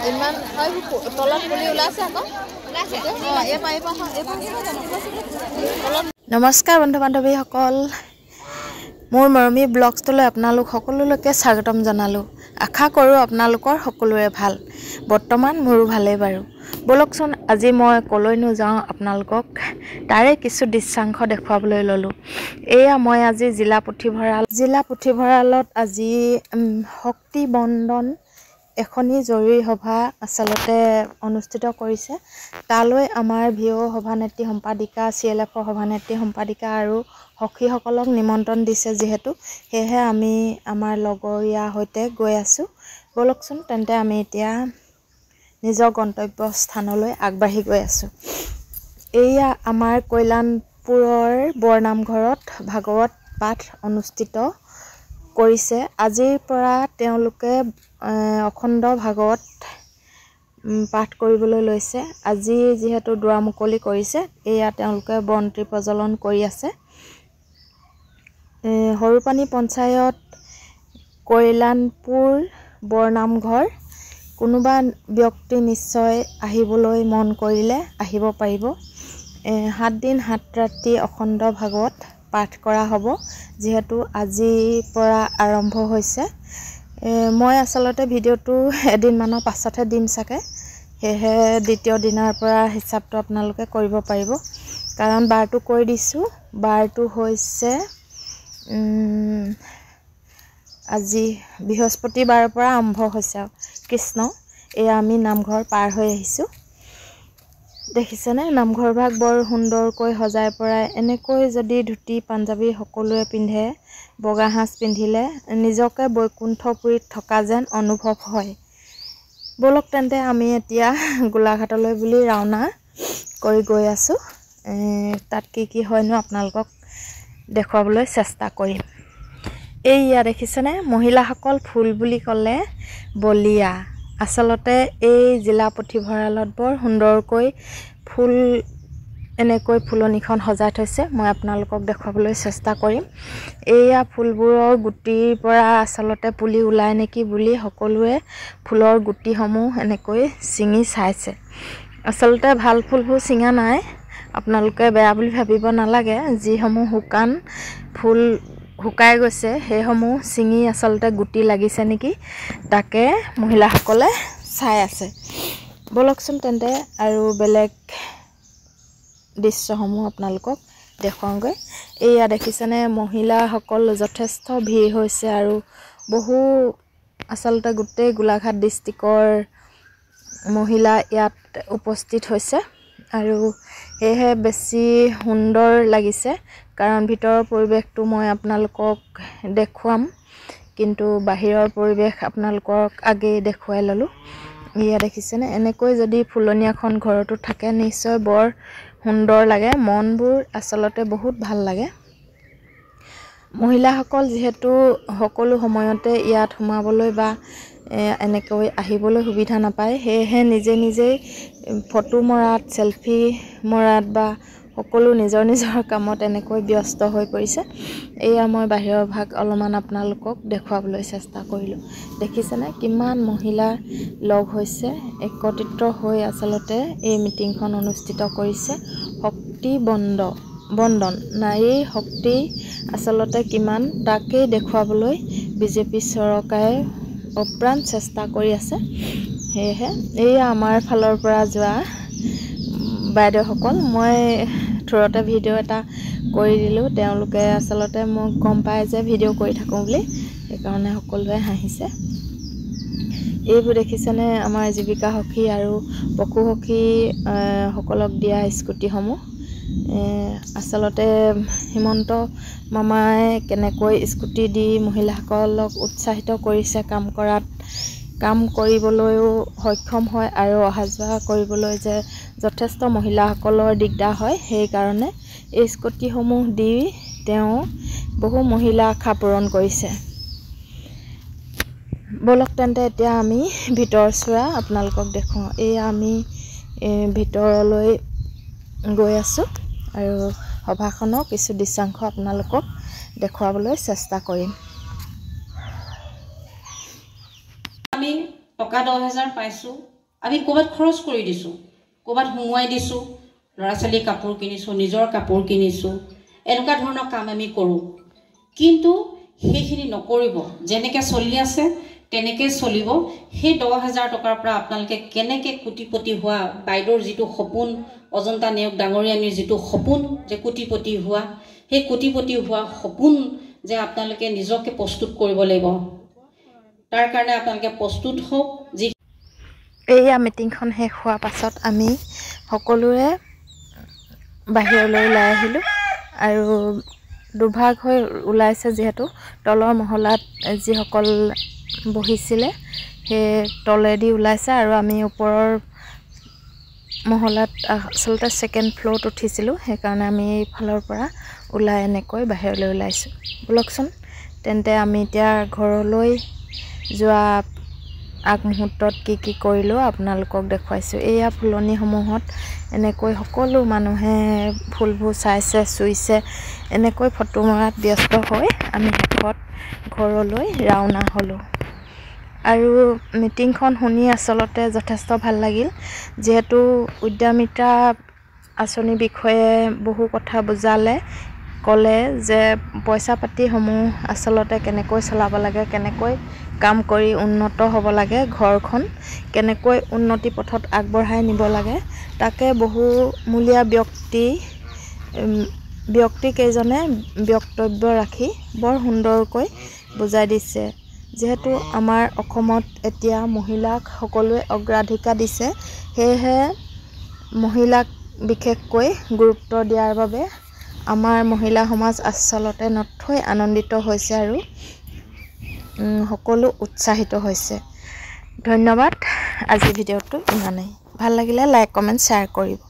ইমান তলত পুলি ওলাইছে আকৌ নমস্কাৰ বন্ধু বান্ধৱীসকল মোৰ মৰমী ব্লগছটোলৈ আপোনালোক সকলোলৈকে স্বাগতম জনালোঁ আশা কৰোঁ আপোনালোকৰ সকলোৰে ভাল বৰ্তমান মোৰো ভালেই বাৰু বলকচোন আজি মই কলৈনো যাওঁ আপোনালোকক তাৰে কিছু দৃশ্যাংশ দেখুৱাবলৈ ল'লোঁ এয়া মই আজি জিলা পুথিভঁৰালত আজি শক্তি বন্দন এখনি জৰুৰী সভা আচলতে অনুষ্ঠিত কৰিছে তালৈ আমাৰ ভিও সভানেত্ৰী সম্পাদিকা CLFৰ সভানেত্ৰী সম্পাদিকা আৰু সখীসকলক নিমন্ত্ৰণ দিছে যেহেতু সেয়েহে আমি আমাৰ লগৰীয়াৰ সৈতে গৈ আছোঁ বলকচোন তেন্তে আমি এতিয়া নিজৰ গন্তব্য স্থানলৈ আগবাঢ়ি গৈ আছোঁ এয়া আমাৰ কল্যাণপুৰৰ বৰনামঘৰত ভাগৱত পাঠ অনুষ্ঠিত কৰিছে আজিৰ পৰা তেওঁলোকে অখণ্ড ভাগৱত পাঠ কৰিবলৈ লৈছে আজি যেহেতু দুৱাৰ মুকলি কৰিছে এয়া তেওঁলোকে বন্তি প্ৰজ্বলন কৰি আছে হৰুপানী পঞ্চায়ত কল্যাণপুৰ বৰনামঘৰ কোনোবা ব্যক্তি নিশ্চয় আহিবলৈ মন কৰিলে আহিব পাৰিব 7 দিন 7 ৰাতি অখণ্ড ভাগৱত পাঠ কৰা হ'ব যেহেতু আজিৰ পৰা আৰম্ভ হৈছে মই আচলতে ভিডিওটো এদিনমানৰ পাছতহে দিম চাগে সেয়েহে দ্বিতীয় দিনৰ পৰা হিচাপটো আপোনালোকে কৰিব পাৰিব কাৰণ বাৰটো কৈ দিছোঁ বাৰটো হৈছে আজি বৃহস্পতিবাৰৰ পৰা আৰম্ভ হৈছে কৃষ্ণ এয়া আমি নামঘৰ পাৰ হৈ আহিছোঁ দেখিছেনে নামঘৰ ভাগ বৰ সুন্দৰকৈ সজাই পৰাই এনেকৈ যদি ধুতি পাঞ্জাবী সকলোৱে পিন্ধে বগা সাজ পিন্ধিলে নিজকে বৈকুণ্ঠপুৰীত থকা যেন অনুভৱ হয় বলক তেন্তে আমি এতিয়া গোলাঘাটলৈ বুলি ৰাওনা কৰি গৈ আছোঁ তাত কি হয়নো আপোনালোকক দেখুৱাবলৈ চেষ্টা কৰিম এইয়া দেখিছেনে মহিলাসকল ফুল বুলি ক'লে বলিয়া আচলতে এই জিলা পুথিভঁৰালত বৰ সুন্দৰকৈ ফুল এনেকৈ ফুলনিখন সজাই থৈছে মই আপোনালোকক দেখুৱাবলৈ চেষ্টা কৰিম এয়া ফুলবোৰৰ গুটিৰ পৰা আচলতে পুলি ওলাই নেকি বুলি সকলোৱে ফুলৰ গুটিসমূহ এনেকৈ ছিঙি চাইছে আচলতে ভাল ফুলবোৰ ছিঙা নাই আপোনালোকে বেয়া বুলি ভাবিব নালাগে যিসমূহ শুকান ফুল শুকাই গৈছে সেইসমূহ ছিঙি আচলতে গুটি লাগিছে নেকি তাকে মহিলাসকলে চাই আছে বলকচোন তেন্তে আৰু বেলেগ দৃশ্যসমূহ আপোনালোকক দেখুৱাওঁগৈ এয়া দেখিছেনে মহিলাসকল যথেষ্ট ভিৰ হৈছে আৰু বহু আচলতে গোটেই গোলাঘাট ডিষ্ট্ৰিক্টৰ মহিলা ইয়াত উপস্থিত হৈছে আৰু সেয়েহে বেছি সুন্দৰ লাগিছে কাৰণ ভিতৰৰ পৰিৱেশটো মই আপোনালোকক দেখুৱাম কিন্তু বাহিৰৰ পৰিৱেশ আপোনালোকক আগেই দেখুৱাই ল'লোঁ এয়া দেখিছেনে এনেকৈ যদি ফুলনিয়াখন ঘৰতো থাকে নিশ্চয় বৰ সুন্দৰ লাগে মনবোৰ আচলতে বহুত ভাল লাগে মহিলাসকল যিহেতু সকলো সময়তে ইয়াত সোমাবলৈ বা এনেকৈ আহিবলৈ সুবিধা নাপায় সেয়েহে নিজে ফটো মৰাত সেলফি মৰাত বা সকলো নিজৰ কামত এনেকৈ ব্যস্ত হৈ পৰিছে এয়া মই বাহিৰৰ ভাগ অলপমান আপোনালোকক দেখুৱাবলৈ চেষ্টা কৰিলোঁ দেখিছেনে কিমান মহিলা লগ হৈছে একত্ৰিত হৈ আচলতে এই মিটিংখন অনুষ্ঠিত কৰিছে শক্তি বন্দন নাৰীৰ শক্তি আচলতে কিমান তাকেই দেখুৱাবলৈ বিজেপি চৰকাৰে অপ্ৰাণ চেষ্টা কৰি আছে সেয়েহে এয়া আমাৰ ফালৰ পৰা যোৱা বাইদেউসকল মই থুৰতে ভিডিঅ' এটা কৰি দিলোঁ তেওঁলোকে আচলতে মোক গম পায় যে ভিডিঅ' কৰি থাকোঁ বুলি সেইকাৰণে সকলোৱে হাঁহিছে এইবোৰ দেখিছেনে আমাৰ জীৱিকা সখী আৰু পশু সখী সকলক দিয়া স্কুটিসমূহ আচলতে হিমন্ত মামাই কেনেকৈ স্কুটি দি মহিলাসকলক উৎসাহিত কৰিছে কাম কৰিবলৈও সক্ষম হয় আৰু অহা যোৱা কৰিবলৈ যে যথেষ্ট মহিলাসকলৰ দিগদাৰ হয় সেইকাৰণে এই স্কুটিসমূহ দি তেওঁ বহু মহিলা আশা পূৰণ কৰিছে বলক তেন্তে এতিয়া আমি ভিতৰ চোৱা আপোনালোকক দেখুৱাওঁ এয়া আমি ভিতৰলৈ গৈ আছোঁ আৰু সভাখনৰ কিছু দৃশ্যাংশ আপোনালোকক দেখুৱাবলৈ চেষ্টা কৰিম আমি টকা 10,000 পাইছোঁ, আমি ক'ৰবাত খৰচ কৰি দিছোঁ, ক'ৰবাত সোমোৱাই দিছোঁ, ল'ৰা ছোৱালীৰ কাপোৰ কিনিছোঁ, নিজৰ কাপোৰ কিনিছোঁ, এনেকুৱা ধৰণৰ কাম আমি কৰোঁ। কিন্তু সেইখিনি নকৰিব, যেনেকৈ চলি আছে তেনেকৈ চলিব। সেই 10,000 টকাৰ পৰা আপোনালোকে কেনেকৈ কোটিপতি হোৱা, বাইদেউৰ যিটো সপোন, অজন্তা নেওগ ডাঙৰীয়ানীৰ যিটো সপোন যে কোটিপতি হোৱা, সেই কোটিপতি হোৱা সপোন যে আপোনালোকে নিজকে প্ৰস্তুত কৰিব লাগিব। তাৰ কাৰণে আপোনালোকে প্ৰস্তুত হওক। এইয়া মিটিংখন শেষ হোৱাৰ পাছত আমি সকলোৱে বাহিৰলৈ ওলাই আহিলোঁ আৰু দুভাগ হৈ ওলাইছে, যিহেতু তলৰ মহলাত যিসকল বহিছিলে সেই তলেদি ওলাইছে আৰু আমি ওপৰৰ মহলাত আচলতে ছেকেণ্ড ফ্ল'ৰত উঠিছিলোঁ, সেইকাৰণে আমি এইফালৰ পৰা ওলাই এনেকৈ বাহিৰলৈ ওলাইছোঁ। ব'লকচোন তেন্তে আমি এতিয়া ঘৰলৈ যোৱা আগমুহূৰ্তত কি কৰিলোঁ আপোনালোকক দেখুৱাইছোঁ। এয়া ফুলনিসমূহত এনেকৈ সকলো মানুহে ফুলবোৰ চাইছে, চুইছে, এনেকৈ ফটো মৰাত ব্যস্ত হৈ আমি শেষত ঘৰলৈ ৰাওনা হ'লোঁ। আৰু মিটিংখন শুনি আচলতে যথেষ্ট ভাল লাগিল, যিহেতু উদ্যমিতা আঁচনিৰ বিষয়ে বহু কথা বুজালে, ক'লে যে পইচা পাতিসমূহ আচলতে কেনেকৈ চলাব লাগে, কেনেকৈ কাম কৰি উন্নত হ'ব লাগে, ঘৰখন কেনেকৈ উন্নতি পথত আগবঢ়াই নিব লাগে, তাকে বহুমূলীয়া ব্যক্তিকেইজনে বক্তব্য ৰাখি বৰ সুন্দৰকৈ বুজাই দিছে। যিহেতু আমাৰ অসমত এতিয়া মহিলাক সকলোৱে অগ্ৰাধিকাৰ দিছে, সেয়েহে মহিলাক বিশেষকৈ গুৰুত্ব দিয়াৰ বাবে আমাৰ মহিলা সমাজ আচলতে নথৈ আনন্দিত হৈছে আৰু সকলো উৎসাহিত হৈছে। ধন্যবাদ। আজিৰ ভিডিঅ'টো ইমানেই। ভাল লাগিলে লাইক, কমেণ্ট, শ্বেয়াৰ কৰিব।